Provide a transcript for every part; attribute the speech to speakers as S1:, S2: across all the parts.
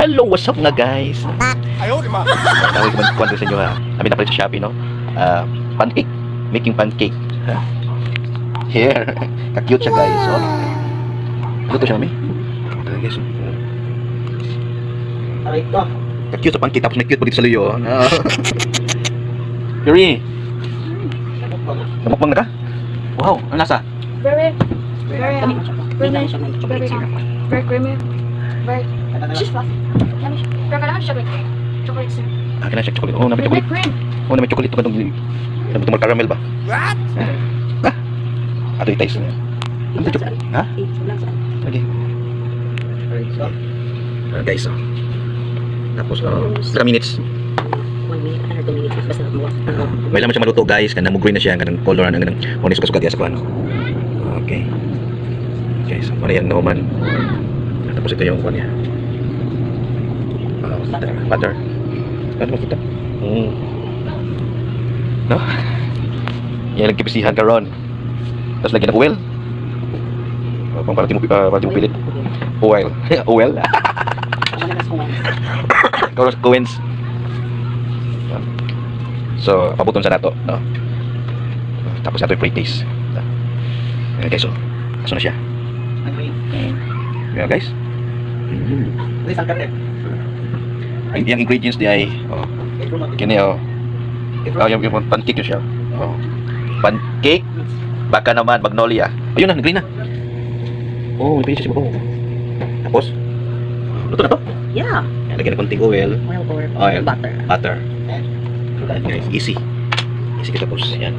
S1: Hello, what's up nga guys? Ayaw, di ba? Tawag ko man sa inyo ha. Kami na pala sa Shopee, no? Pancake. Making pancake. Here. Ka-cute siya guys. Oh. Luto siya mami. Talaga guys.
S2: Aray ko.
S1: Ka-cute sa pancake tapos may cute pa dito sa luyo. Yuri. Namukbang na ka? Wow, ano nasa?
S3: Very creamy. Very. She's fluffy. Yummy. Pero kailangan chocolate. Chocolate syrup.
S1: Ah, kailangan siya chocolate. Oh, na may chocolate.
S3: Cream.
S1: Oh, na may chocolate. Sabi ito caramel ba? What? Ato yung taste niya. Ano ito? Ha? Okay. Guys, oh. Tapos, 3 minutes.
S2: 1 minute, 2 minutes. Basta mawa.
S1: May laman siya maluto guys. Kanang mo green na siya. Kanang color na. Kanang kung suka-suka diya sa kuhan. Okay. Okay, so ano yan naman. Tapos ito yung kuhan niya. Butter. Ano makita? No? Yan nagkipisihan ka ron. Tapos lagyan ng oil. Pang para mo pilit. Oil. Oil. Coins. So, pabuton sa nato, no? Tapos nato yung pre-taste. Ayan guys, so. Aso na siya. Ayan guys. Yung ingredients di ay, kini, yung pancake yun siya. Pancake, baka naman, magnolia. Ayun na, nag-green na. Oh, may pwede siya siya. Tapos, luto na to.
S2: Yeah.
S1: Lagyan na konting oil.
S2: Oil or butter.
S1: Butter. Ayan guys, easy. Easy kita tapos. Yan.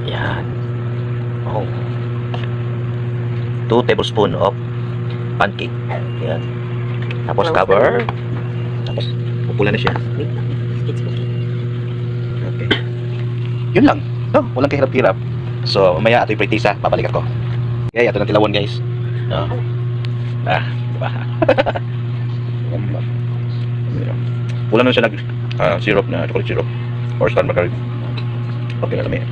S1: Yan. Oh. 2 tablespoon of pancake. Yan. Tapos cover. Tapos, pupula na siya.
S2: It's okay.
S1: Okay. Yun lang. No, walang kahirap-hirap. So, mamaya ato yung practice ha. Babalik ako. Okay, ato ng tilawon guys. No. Diba? Wala na siya nag syrup na chocolate syrup or star margarine. Okay na namin.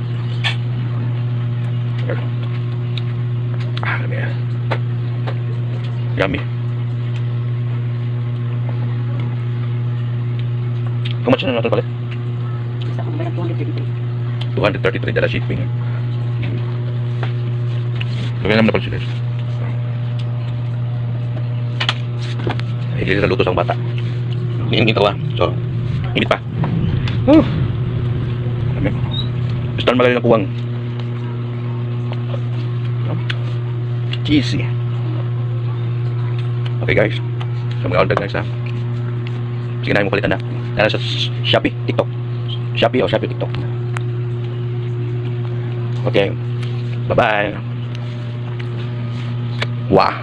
S1: Namin. Yummy. How much na natin palit?
S2: Isa kung bayad 233.
S1: $233 shipping. Kaya naman na pala sila. Hindi na luto sa bata. Hindi yung tawa. So, init pa. Star magaling ng kuwang. Cheesy. Okay guys. So, mag-order guys ha. Sige na mo palitan na. Nara sa Shopee, TikTok. Shopee o Shopee, TikTok. Okay. Bye-bye. Wow.